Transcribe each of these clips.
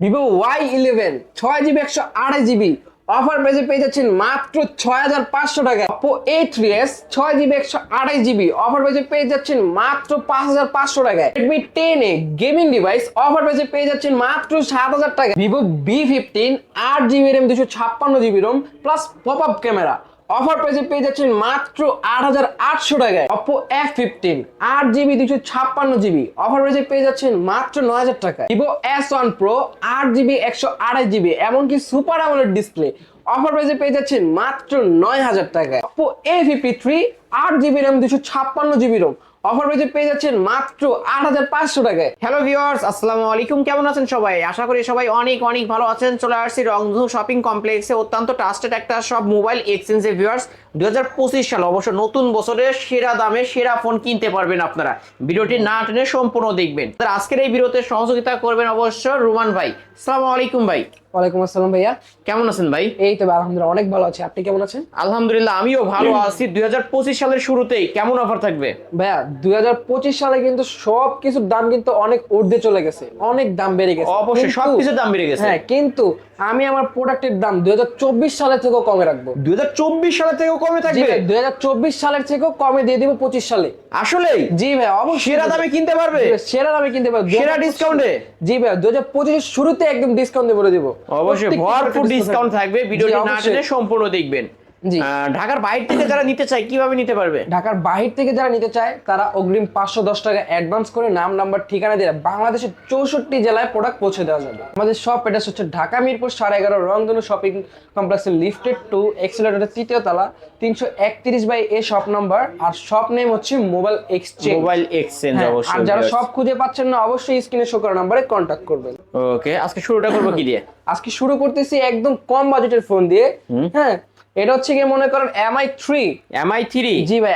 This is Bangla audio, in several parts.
Vivo Y11 6 GB 128 GB offer প্রাইসে পেয়ে যাচ্ছেন মাত্র 6500 টাকা। Oppo A3s 6 GB 128 GB offer প্রাইসে পেয়ে যাচ্ছেন মাত্র 5500 টাকায়। Redmi 10A gaming device offer প্রাইসে পেয়ে যাচ্ছেন মাত্র 7000 টাকা। Vivo B15 8 GB RAM 256 GB ROM plus pop up camera offer প্রাইসে পেয়ে যাচ্ছেন মাত্র 8800 টাকায়। Oppo F15 8 GB 256 GB offer প্রাইসে পেয়ে যাচ্ছেন মাত্র 9000 টাকায়। Vivo S1 Pro 8 GB 128 GB এমনকি সুপার AMOLED ডিসপ্লে অফার প্রাইসে পেয়ে যাচ্ছেন মাত্র 9000 টাকায়। Oppo A53 8 GB RAM 256 GB ROM offer প্রাইসে পেয়ে যাচ্ছেন মাত্র 8500 টাকায়। হ্যালো ভিউয়ার্স, আসসালামু আলাইকুম। কেমন আছেন সবাই? আশা করি সবাই অনেক অনেক ভালো আছেন। চলে আসছি রংধনু শপিং কমপ্লেক্সে, অত্যন্ত ট্রাস্টেড একটা সব মোবাইল এক্সচেঞ্জে। ভিউয়ার্স, 2025 সালে অবশ্য নতুন বছরের সেরা দামে সেরা ফোন কিনতে পারবেন আপনারা। ভিডিওটি না টেনে সম্পূর্ণ দেখবেন। আজকের এই ভিডিওতে সহযোগিতা করবেন অবশ্য রুমান ভাই। আসসালামু আলাইকুম ভাই। ওয়ালাইকুম আসসালাম ভাইয়া, কেমন আছেন ভাই? এই তো ভাই, আলহামদুলিল্লাহ অনেক ভালো আছি। আপনি কেমন আছেন? আলহামদুলিল্লাহ আমিও ভালো আছি। 2025 সালের শুরুতেই কেমন অফার থাকবে ভাইয়া? 2025 সালে কিন্তু সব কিছুর দাম কিন্তু অনেক ঊর্ধ্বে চলে গেছে, অনেক দাম বেড়ে গেছে। অবশ্যই সবকিছুর দাম বেড়ে গেছে। হ্যাঁ, কিন্তু আমি আমার প্রোডাক্টের দাম 2024 সালের থেকেও কমে রাখবো। 2024 সালের থেকেও কমে জি থাকবে? ভাই, 2024 সালের থেকেও কমে দিয়ে দিব 25 সালে। আসলেই? জি ভাই, অবশ্যই সেরা দামে কিনতে পারবে? সেরা দামে কিনতে পারবে, সেরা ডিসকাউন্টে? জি ভাই, 2025 এর শুরুতে একদম ডিসকাউন্ট দিয়ে বলে দিব। অবশ্যই ভরপুর ডিসকাউন্ট থাকবে। ভিডিওটি না টেনে সম্পূর্ণ দেখবেন। জি। ঢাকার বাইরে থেকে যারা নিতে চায় কিভাবে নিতে পারবে? ঢাকার বাহির থেকে যারা নিতে চায় তারা অগ্রিম 510 টাকা অ্যাডভান্স করে নাম নাম্বার ঠিকানা দিয়ে বাংলাদেশের 64 জেলায় প্রোডাক্ট পৌঁছে দেওয়া যাবে। আমাদের শপ অ্যাড্রেস হচ্ছে ঢাকা মিরপুর 11.5 রংধনু শপিং কমপ্লেক্সের লিফটেড 2 এক্সেলেটরের 3য় তলা 331/A শপ নাম্বার। আর শপ নেম হচ্ছে মোবাইল এক্সচেঞ্জ। মোবাইল এক্সচেঞ্জ অবশ্যই। আর যারা শপ খুঁজে পাচ্ছেন না, অবশ্যই স্ক্রিনে শো করা নাম্বারে কন্ট্যাক্ট করবেন। ওকে, আজকে শুরুটা করব কি দিয়ে? আজকে শুরু করতেছি একদম কম বাজেটের ফোন দিয়ে। হ্যাঁ, এটা হচ্ছে কি, মনে করেন MI3। MI3? জি ভাই,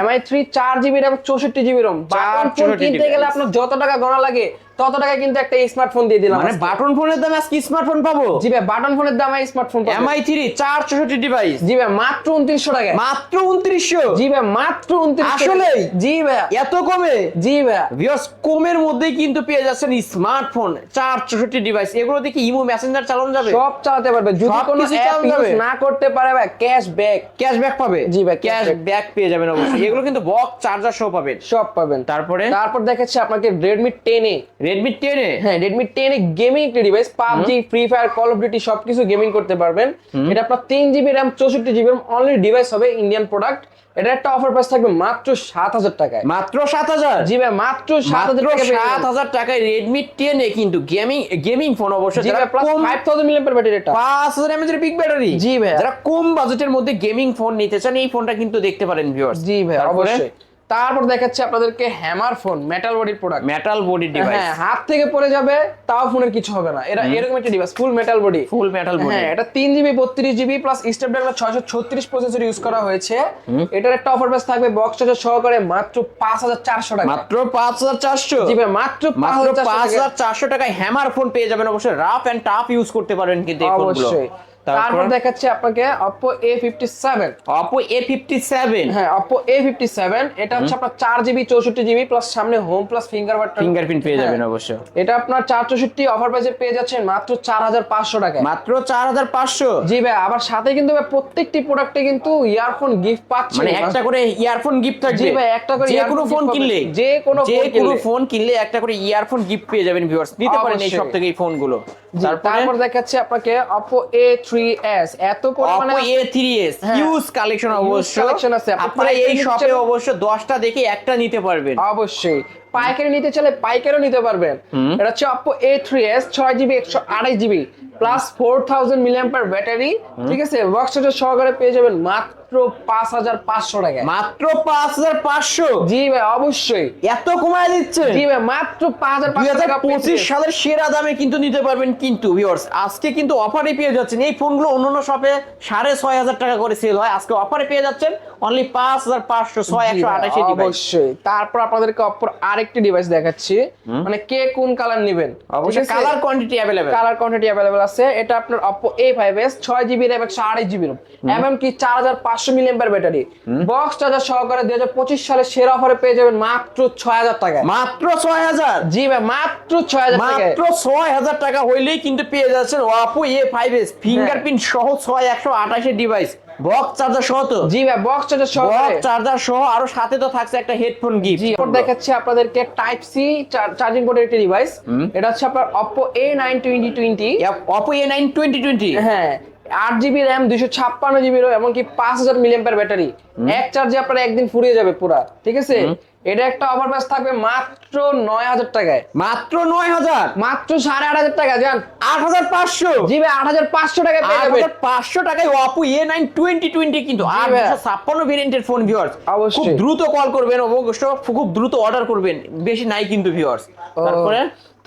MI3 4 GB RAM 64 GB ROM। Button phone কিনতে গেলে আপনার যত টাকা গণা লাগে তত টাকা কিন্তু একটা স্মার্টফোন দিয়ে দিলাম। মানে বাটন ফোনের দামে আজকে স্মার্টফোন পাবো? জি ভাই, বাটন ফোনের দামে স্মার্টফোন পাবেন। MI3 464 device? জি ভাই, মাত্র 2900 টাকায়। মাত্র 2900? জি ভাই, মাত্র 2900। আসলেই? জি ভাই, এত কমে? জি ভাই। ভিউয়ার্স, কমের মধ্যেই কিন্তু পেয়ে যাচ্ছেন স্মার্টফোন 464 ডিভাইস। এগুলো দেখি ইমো মেসেঞ্জার চালানো যাবে? সব চালাতে পারবে। যদি সব কোনো কিছু অ্যাপ চালানো ইউজ যাবে? না করতে পারে ভাই, ক্যাশব্যাক। ক্যাশব্যাক পাবে? জি ভাই, ক্যাশব্যাক পেয়ে যাবেন অবশ্যই। এগুলো কিন্তু বক্স চার্জার সহ পাবেন। সব পাবেন। তারপর দেখাচ্ছি আপনাকে Redmi 10A। Redmi 10A? হ্যাঁ, Redmi 10A গেমিং একটা device. PUBG, free fire, call of duty সবকিছু গেমিং করতে পারবেন। এটা আপনার 3 GB RAM 64 GB ROM only device হবে, ইন্ডিয়ান প্রোডাক্ট। এটা একটা অফার প্রাইস থাকবে মাত্র 7000 টাকায়। মাত্র 7000? জি ভাই, মাত্র 7000 টাকা। 7000 টাকায় Redmi 10A কিন্তু গেমিং ফোন অবশ্য। জি ভাই, প্লাস 5000 mAh ব্যাটারি। এটা 5000 mAh এর বিগ ব্যাটারি? জি ভাই। যারা কম বাজেটের মধ্যে গেমিং ফোন নিতে চান এই ফোনটা কিন্তু দেখতে পারেন ভিউয়ার্স। জি ভাই, অবশ্যই। তারপর দেখাচ্ছি আপনাদেরকে হ্যামার ফোন, মেটাল বডির প্রোডাক্ট। Metal body device? হ্যাঁ, হাত থেকে পড়ে যাবে তাও ফোনের কিছু হবে না। এরকম একটা ডিভাইস, ফুল মেটাল বডি। ফুল মেটাল বডি? হ্যাঁ, এটা 3 GB 32 GB plus Snapdragon 636 processor use করা হয়েছে। এটার একটা অফার প্রাইস থাকবে বক্স চার্জার সহকারে মাত্র 5400 টাকা। মাত্র 5400? জি ভাই, মাত্র 5400 টাকায় হ্যামার ফোন পেয়ে যাবেন অবশ্যই। রাফ এন্ড টাফ ইউজ করতে পারবেন কিন্তু এই ফোনগুলো। অবশ্যই। তারপর দেখাচ্ছি আপনাকে Oppo A57। Oppo A57? হ্যাঁ, Oppo A57 এটা হচ্ছে আপনার 4 জিবি 64 জিবি প্লাস সামনে হোম প্লাস ফিঙ্গারপ্রিন্ট পেয়ে যাবেন অবশ্য। এটা আপনার 464 অফার প্রাইসে পেয়ে যাচ্ছেন মাত্র 4500 টাকায়। মাত্র 4500? জি ভাই, আবার সাথে কিন্তু ভাই প্রত্যেকটি প্রোডাক্টে কিন্তু ইয়ারফোন গিফট পাচ্ছেন। মানে একটা করে ইয়ারফোন গিফট থাকবে? জি ভাই, একটা করে যে কোনো ফোন কিনলে? যে কোনো ফোন কিনলে একটা করে ইয়ারফোন গিফট পেয়ে যাবেন ভিউয়ার্স। নিতে পারেন এই সব থেকে এই ফোনগুলো। তারপর দেখাচ্ছি আপনাকে Oppo A3s। এত পরিমাণে Oppo A3s হিউজ কালেকশন অবশ্য। আপনারা এই শপে অবশ্য 10টা দেখে একটা নিতে পারবেন। অবশ্যই। পাইকারি নিতে চাইলে পাইকারিও নিতে পারবেন। এটা হচ্ছে Oppo A3s 6 GB 128 GB plus 4000 mAh battery. ঠিক আছে, বক্স চার্জার সহকারে পেয়ে যাবেন মাত্র 5500 টাকায়। মাত্র 5500? জি ভাই, অবশ্যই। এত কমায় দিচ্ছে? জি ভাই, মাত্র 5500 টাকা। 2025 সালের সেরা দামে কিন্তু নিতে পারবেন কিন্তু ভিউয়ার্স। আজকে কিন্তু অফারে পেয়ে যাচ্ছেন এই ফোনগুলো। অন্যান্য শপে 6500 টাকা করে সেল হয়, আজকে অফারে পেয়ে যাচ্ছেন অনলি 5500। 6128 ডিভাইস। অবশ্যই। তারপর আপনাদেরকে Oppo আরেকটি ডিভাইস দেখাচ্ছি, মানে কে কোন কালার নেবেন। অবশ্যই colour quantity available. Colour quantity available আছে। এটা আপনার Oppo A5s 6 GB RAM 128 GB ROM এমনকি 4500 মিলিঅ্যাম্পিয়ার ব্যাটারি, বক্স চার্জার সহকারে 2025 সালে সেরা অফারে পেয়ে যাবেন মাত্র 6000 টাকায়। মাত্র 6000? জি ভাই, মাত্র 6000 টাকায়। মাত্র 6000 টাকা হইলেই কিন্তু পেয়ে যাচ্ছেন Oppo A5s ফিঙ্গারপ্রিন্ট সহ 6128 এর ডিভাইস, বক্স চার্জার সহ। তো জি ভাই, বক্স চার্জার সহকারে, বক্স চার্জার সহ, আর সাথে তো থাকছে একটা হেডফোন গিফট। জি, এরপর দেখাচ্ছি আপনাদেরকে টাইপ সি চার্জিং পোর্টের একটি ডিভাইস। এটা হচ্ছে আপনার Oppo A9 2020। Oppo A9 2020। হ্যাঁ, 8GB র্যাম, 256GB রো, এমনকি 5000 মিলিঅ্যাম্পিয়ার ব্যাটারি। এক চার্জে আপনার একদিন ফুরিয়ে যাবে পুরা, ঠিক আছে? এটা একটা অফার প্রাইস থাকবে মাত্র 9000 টাকায়। মাত্র 9000? মাত্র 8500 টাকা যান। 8500? জি ভাই, 8500 টাকায় পেয়ে যাবেন। 8500 টাকায় Oppo A9 2020 কিন্তু। আর ভাই। 256 ভেরিয়েন্টের ফোন ভিউয়ার্স, অবশ্যই। খুব দ্রুত কল করবেন, অবশ্য খুব দ্রুত অর্ডার করবেন, বেশি নাই কিন্তু ভিউয়ার্স।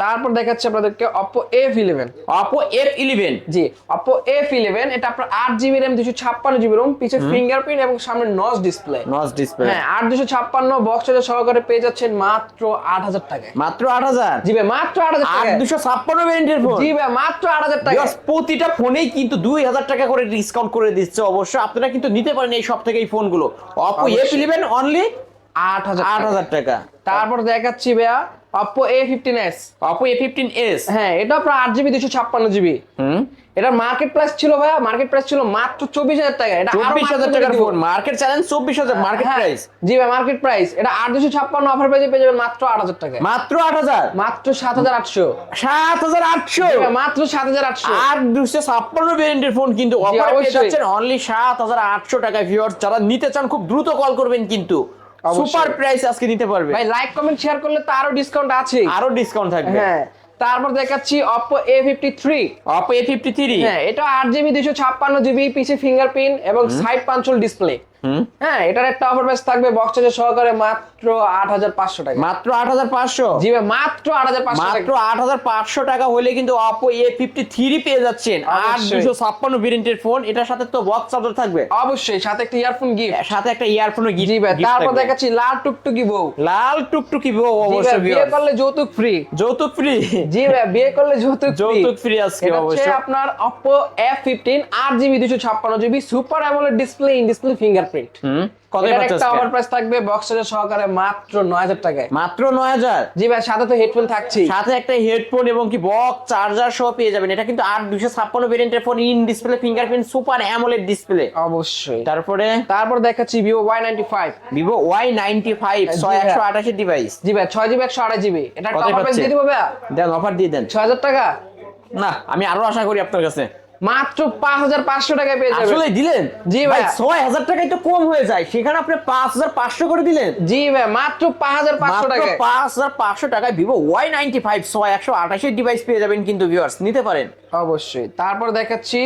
তারপর দেখাচ্ছি আপনাদেরকে Oppo F11। Oppo F11। জি, Oppo F11 এটা আপনার 8GB RAM, 256GB ROM, পিছে ফিঙ্গারপ্রিন্ট এবং সামনে নচ ডিসপ্লে। Notch display. হ্যাঁ, 8256 বক্স চার্জার সহকারে পেয়ে যাচ্ছেন মাত্র 8000 টাকায়। মাত্র 8000? জি ভাই, মাত্র 8000 টাকায়। 256 ভেরিয়েন্টের ফোন। জি ভাই, মাত্র 8000 টাকায়। ভিউয়ার্স, প্রতিটা ফোনেই কিন্তু 2000 টাকা করে ডিসকাউন্ট করে দিচ্ছে। অবশ্য আপনারা কিন্তু নিতে পারেন এই সব থেকে এই ফোনগুলো। Oppo A11 অনলি 8000 টাকা। তারপর দেখাচ্ছি ভাইয়া Oppo A15s। Oppo A15s। হ্যাঁ, এটা আপনার 8GB 256GB। এটার মার্কেট প্রাইস ছিল ভাইয়া, মার্কেট প্রাইস ছিল মাত্র 24000 টাকা। এটা 24000 টাকার phone, market challenge 24000 market price. জি ভাই, মার্কেট প্রাইস। এটা 8256 অফার পেজে পেয়ে যাবেন মাত্র 8000 টাকায়। মাত্র 8000? মাত্র 7800। 7800? জি ভাই, মাত্র 7800। আর 256 ভেরিয়েন্টের ফোন কিন্তু অফার পেয়ে যাচ্ছেন অনলি 7800 টাকায়। ভিউয়ার্স, যারা নিতে চান খুব দ্রুত কল করবেন কিন্তু। সুপার প্রাইস আজকে নিতে পারবে ভাই, লাইক কমেন্ট শেয়ার করলে তো আরো ডিসকাউন্ট আছে। আরো ডিসকাউন্ট থাকবে। হ্যাঁ, তারপর দেখাচ্ছি Oppo A53। Oppo A53। হ্যাঁ, এটা 8GB 256GB, পিছে ফিঙ্গারপ্রিন্ট এবং সাইড পাঞ্চল ডিসপ্লে। হ্যাঁ, এটার একটা অফার প্রাইস থাকবে বক্স চার্জার সহকারে মাত্র 8500 টাকা। মাত্র 8500? জি ভাই, মাত্র 8500 টাকা। মাত্র 8500 টাকা হলে কিন্তু Oppo A53 পেয়ে যাচ্ছেন। আর 256 ভেরিয়েন্টের ফোন, এটার সাথে তো বক্স চার্জার থাকবে অবশ্যই, সাথে একটা ইয়ারফোন গিফট। সাথে একটা ইয়ারফোনও গিফট। জি ভাই, তারপর দেখাচ্ছি লাল টুকটুকি বউ। লাল টুকটুকি বউ, অবশ্যই বিয়ে করলে যৌতুক ফ্রি। যৌতুক ফ্রি? জি ভাই, বিয়ে করলে যৌতুক ফ্রি আজকে অবশ্যই। এটা আপনার Oppo F15 8GB 256GB super AMOLED display, in display fingerprint. কত এটার পাচ্ছেন? একটা অফার প্রাইস থাকবে বক্স চার্জার সহকারে মাত্র 9000 টাকায়। মাত্র 9000? জি ভাই, সাথে তো হেডফোন থাকছে, সাথে একটা হেডফোন এবং কি বক্স চার্জার সহ পেয়ে যাবেন। এটা কিন্তু 8256 ভেরিয়েন্টের phone, in display fingerprint super AMOLED display. অবশ্যই। তারপর দেখাচ্ছি Vivo Y95। Vivo Y95 6128 device. জি ভাই, 6GB 128GB। এটা একটা অফার প্রাইস দিয়ে দিব ভাই। দেন, অফার দিয়ে দেন। 6000 টাকা না, আমি আরো আশা করি আপনার কাছে। মাত্র 5500 টাকায় পেয়ে যাবেন। আসলে দিলেন? জি ভাই, 6000 টাকাই তো কম হয়ে যায়, সেখানে আপনি 5500 করে দিলেন। জি ভাই, মাত্র 5500 টাকায়। 5500 টাকায় Vivo Y95 6128 ডিভাইস পেয়ে যাবেন কিন্তু। ভিউয়ার্স, নিতে পারেন অবশ্যই। তারপর দেখাচ্ছি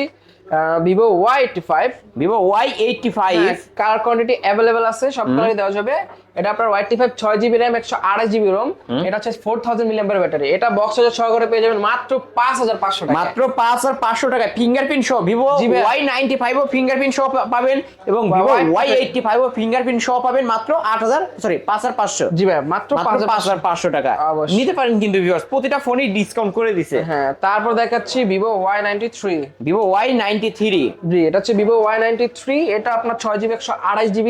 Vivo Y85। Vivo Y85 colour quantity available আছে, সব কালারই দেওয়া যাবে। এটা আপনার Y85 6GB RAM 128GB ROM। এটা হচ্ছে 4000 mAh ব্যাটারি। এটা বক্স চার্জার সহকারে পেয়ে যাবেন মাত্র 5500 টাকা। মাত্র 5500 টাকায় ফিঙ্গারপ্রিন্ট সহ Vivo Y95 ও ফিঙ্গারপ্রিন্ট সহ পাবেন, এবং Vivo Y85 ও ফিঙ্গারপ্রিন্ট সহ পাবেন মাত্র 5500। জি ভাই, মাত্র 5500 টাকা। অবশ্যই। নিতে পারেন কিন্তু ভিউয়ার্স, প্রতিটা ফোনই ডিসকাউন্ট করে দিছে। হ্যাঁ, তারপর দেখাচ্ছি Vivo Y93। Vivo Y93। জি, এটা হচ্ছে Vivo Y93। এটা আপনার 6GB 128GB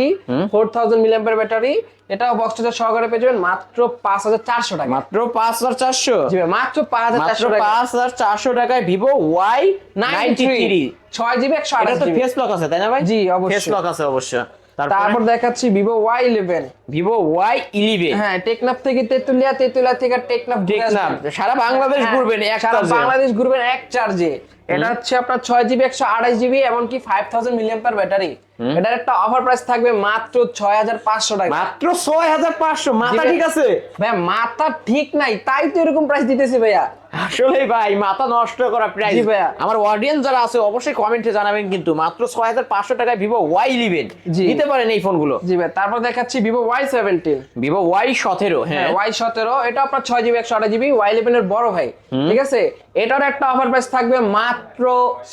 4000 mAh ব্যাটারি। এটা বক্স চার্জার সহকারে পেয়ে যাবেন মাত্র 5400 টাকা। মাত্র 5400? জি ভাই, মাত্র 5400 টাকা। 5400 টাকায় Vivo Y93 6GB 128GB। এটা তো ফেস লক আছে তাই না ভাই? জি, অবশ্যই ফেস লক আছে অবশ্য। তারপর দেখাচ্ছি Vivo Y11। Vivo Y11। হ্যাঁ, টেকনাফ থেকে তেতুলিয়া, তেতুলিয়া থেকে টেকনাফ, সারা বাংলাদেশ ঘুরবেন এক সারা চার্জে। বাংলাদেশ ঘুরবেন এক চার্জে। এটা হচ্ছে আপনার 6GB 128GB এমনকি 5000 mAh ব্যাটারি। এটার একটা অফার প্রাইস থাকবে মাত্র 6500 টাকা। মাত্র 6500? মাথা ঠিক আছে ভাই? মাথা ঠিক নাই, তাই তো এরকম প্রাইস দিতেছি ভাইয়া। আসলে ভাই, মাথা নষ্ট করা প্রাইস। আমার অডিয়েন্স যারা আছে অবশ্যই কমেন্টে জানাবেন কিন্তু। মাত্র 6500 টাকায় Vivo Y11 নিতে পারেন এই ফোনগুলো। জি ভাই, তারপর দেখাচ্ছি Vivo Y17। Vivo Y17। হ্যাঁ, Y17 এটা আপনার 6GB 128GB Y11 এর বড় ভাই, ঠিক আছে? এটার একটা অফার প্রাইস থাকবে মাত্র মাত্র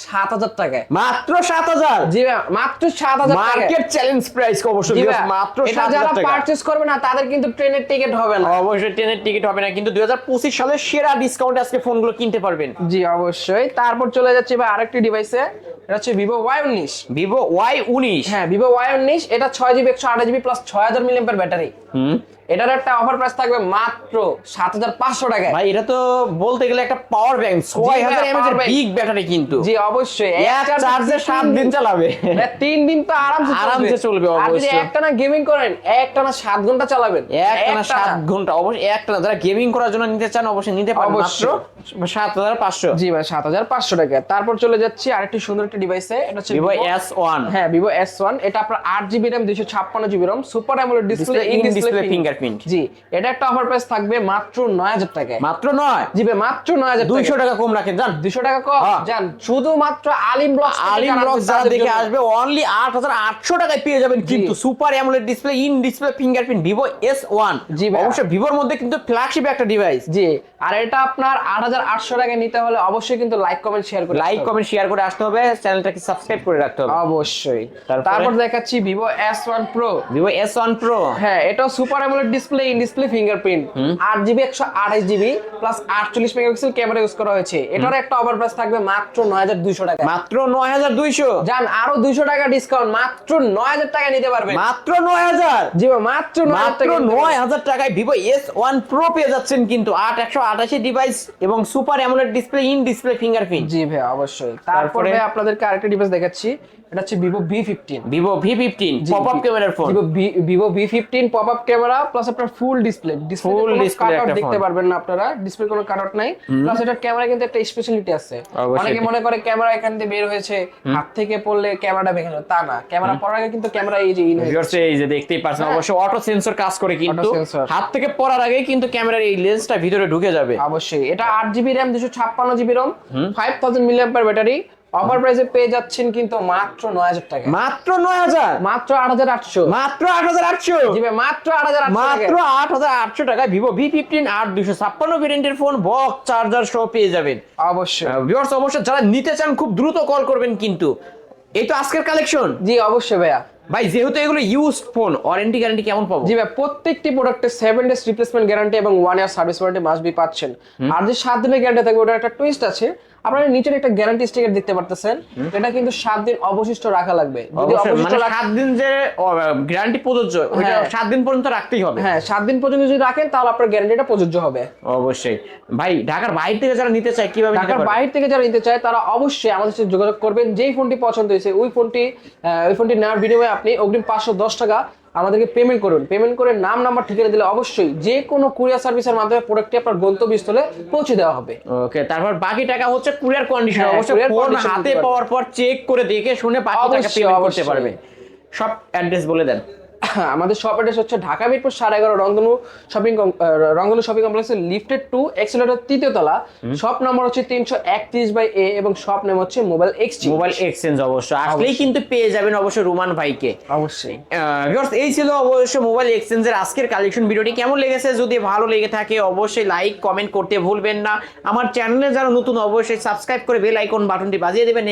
7,000 টাকায়। মাত্র 7,000। জি ভাই, মাত্র 7,000 টাকায়। মার্কেট চ্যালেঞ্জ প্রাইস অবশ্যই জি ভিউয়ার্স, ভাই, মাত্র এটা 7,000 যারা টাকা। পারচেজ করবে না তাদের কিন্তু ট্রেনের টিকিট হবে না। অবশ্যই ট্রেনের টিকিট হবে না, কিন্তু 2025 সালের সেরা ডিসকাউন্টে আজকে ফোনগুলো কিনতে পারবেন। জি অবশ্যই। তারপর চলে যাচ্ছে ভাই আরেকটি ডিভাইসে, এটা হচ্ছে ভিভো Y19। Vivo Y19। হ্যাঁ, ভিভো Y19, এটা 6GB 128GB plus 6000 mAh battery. এটার একটা অফার প্রাইস থাকবে মাত্র 7,500 টাকায়। ভাই এটা তো বলতে গেলে একটা পাওয়ার ব্যাংক, 6000 mAh এর বিগ ব্যাটারি কিন্তু। জি অবশ্যই, এক চার্জে 7 দিন চালাবে। 3 দিন তো আরামসে চলবে আর যদি অবশ্যই। একটানা গেমিং করেন, একটানা 7 ঘন্টা চালাবেন। একটানা 7 ঘন্টা, অবশ্যই একটানা। যারা গেমিং করার জন্য নিতে চান অবশ্যই নিতে পারেন, মাত্র অবশ্যই। 7,500। জি ভাই, 7,500 টাকা। তারপর চলে যাচ্ছি আরেকটি সুন্দর একটা ডিভাইসে, এটা হচ্ছে ভিভো S1। হ্যাঁ, ভিভো S1। এটা আপনার 8GB RAM 256GB ROM, super AMOLED display, in display fingerprint. জি, এটা একটা অফার প্রাইস থাকবে মাত্র 9,000 টাকায়। মাত্র 9। জি ভাই, মাত্র 9,000 টাকা। 200 টাকা কম রাখেন জান। 200 টাকা কম হ্যাঁ। জান, শুধুমাত্র আলিম ব্লগস যারা দেখে আসবে অনলি 8,800 টাকায় পেয়ে যাবেন কিন্তু super AMOLED display, in display fingerprint Vivo S1। জি ভাই। অবশ্যই ভিভোর মধ্যে কিন্তু ফ্ল্যাগশিপ একটা ডিভাইস। জি, আর এটা আপনার 8,800 টাকায় নিতে হলে অবশ্যই কিন্তু লাইক কমেন্ট শেয়ার করে লাইক কমেন্ট শেয়ার করে আসতে হবে, চ্যানেলটাকে সাবস্ক্রাইব করে রাখতে হবে অবশ্যই। তারপরে? তারপর দেখাচ্ছি Vivo S1 Pro। Vivo S1 Pro। হ্যাঁ, এটা super AMOLED display, in display fingerprint, 8GB 128GB plus 48 megapixel camera use করা হয়েছে। এটার একটা ওভার প্রাইস থাকবে মাত্র 9,200 টাকা। মাত্র 9,200। জান, আরো 200 টাকা ডিসকাউন্ট, মাত্র 9,000 টাকা নিতে পারবেন। মাত্র 9,000। জি ভাই, মাত্র 9,000 মাত্র টাকা নিতে পারবেন। 9,000 টাকায় ভিভো S1 Pro পেয়ে যাচ্ছেন কিন্তু 8128 ডিভাইস এবং super AMOLED display, in display fingerprint. জি ভাই, অবশ্যই। তারপরে তারপরে? আপনাদেরকে আরেকটা ডিভাইস দেখাচ্ছি, এটা হচ্ছে Vivo V15। Vivo V15 pop up ক্যামেরার phone. Vivo V15 pop up camera plus আপনার ফুল ডিসপ্লে। Full display একটা দেখতে phone। পারবেন না আপনারা, ডিসপ্লে কোনো কাটআউট নাই। প্লাস এটার ক্যামেরা কিন্তু একটা স্পেশালিটি আছে। অবশ্যই। অনেকে মনে করে ক্যামেরা এখান থেকে বের হয়েছে, হাত থেকে পড়লে ক্যামেরাটা ভেঙে যাবে, তা না। ক্যামেরা পড়ার আগে কিন্তু ক্যামেরা এই যে ইন হয়ে ভিউয়ার্স এই যে দেখতেই পাচ্ছেন, হ্যাঁ। অবশ্যই অটো সেন্সর কাজ করে কিন্তু Auto sensor। হাত থেকে পড়ার আগে কিন্তু ক্যামেরার এই লেন্সটা ভিতরে ঢুকে যাবে। অবশ্যই। এটা 8GB RAM 256GB ROM 5000 mAh battery. Offer প্রাইসে পেয়ে যাচ্ছেন কিন্তু মাত্র 9,000 টাকা। মাত্র 9,000। মাত্র 8,800। মাত্র 8,800। জি ভাই, মাত্র 8,800 মাত্র 8,800 টাকায় ভিভো V15 8256 ভেরিয়েন্টের ফোন বক্স চার্জার সহ পেয়ে যাবেন। অবশ্যই। ভিউয়ার্স অবশ্যই যারা নিতে চান খুব দ্রুত কল করবেন কিন্তু। এই তো আজকের কালেকশন। জি অবশ্যই ভাইয়া। ভাই যেহেতু এগুলো ইউজড ফোন, ওয়ারেন্টি গ্যারান্টি কেমন পাবো? জি ভাই, প্রত্যেকটি প্রোডাক্টে 7 ডেজ রিপ্লেসমেন্ট গ্যারান্টি এবং 1 year service warranty must be পাচ্ছেন। আর যে 7 দিনের গ্যারান্টি থাকবে ওটার একটা টুইস্ট আছে। আপনারা নিচের একটা গ্যারান্টি স্টিকার দেখতে পারতেছেন, এটা কিন্তু 7 দিন অবশিষ্ট রাখা লাগবে। যদি অবশ্যই, অবশিষ্ট মানে 7 দিন যে গ্যারান্টি প্রযোজ্য, ওটা হ্যাঁ। 7 দিন পর্যন্ত রাখতেই হবে। হ্যাঁ, 7 দিন পর্যন্ত যদি রাখেন তাহলে আপনার গ্যারান্টিটা প্রযোজ্য হবে। অবশ্যই। ভাই ঢাকার বাইরে থেকে যারা নিতে চায় কিভাবে নিতে ঢাকার পারবে? বাইরে থেকে যারা নিতে চায় তারা অবশ্যই আমাদের সাথে যোগাযোগ করবেন। যেই ফোনটি পছন্দ হয়েছে ওই ফোনটি নেওয়ার বিনিময়ে আপনি অগ্রিম 510 টাকা আমাদেরকে পেমেন্ট করুন। পেমেন্ট করে নাম নাম্বার ঠিকানা দিলে অবশ্যই যে কোনো কুরিয়ার সার্ভিসের মাধ্যমে প্রোডাক্টটি আপনার গন্তব্যস্থলে পৌঁছে দেওয়া হবে। ওকে, তারপর বাকি টাকা হচ্ছে কুরিয়ার কন্ডিশন। হ্যাঁ, অবশ্যই courier ফোন condition হাতে দিতে পারবে। পাওয়ার পর চেক করে দেখে শুনে বাকি টাকা অবশ্যই, পেমেন্ট করতে অবশ্যই। পারবে। সব অ্যাড্রেস বলে দেন। আমাদের শপ অ্যাড্রেস হচ্ছে ঢাকা মিরপুর 11.5 রংধনু শপিং কমপ্লেক্সের লিফটেড 2 এক্সেলেটর 3য় তলা। শপ নম্বর হচ্ছে 331/A এবং শপ নেম হচ্ছে মোবাইল এক্সচেঞ্জ। মোবাইল এক্সচেঞ্জ অবশ্যই আসলেই কিন্তু পেয়ে যাবেন অবশ্যই রুমান ভাইকে। অবশ্যই। ভিউয়ার্স এই ছিল অবশ্যই মোবাইল এক্সচেঞ্জের আজকের কালেকশন। ভিডিওটি কেমন লেগেছে যদি ভালো লেগে থাকে অবশ্যই লাইক কমেন্ট করতে ভুলবেন না। আমার চ্যানেলে যারা নতুন অবশ্যই সাবস্ক্রাইব করে বেল আইকন বাটনটি বাজিয়ে দেবেন।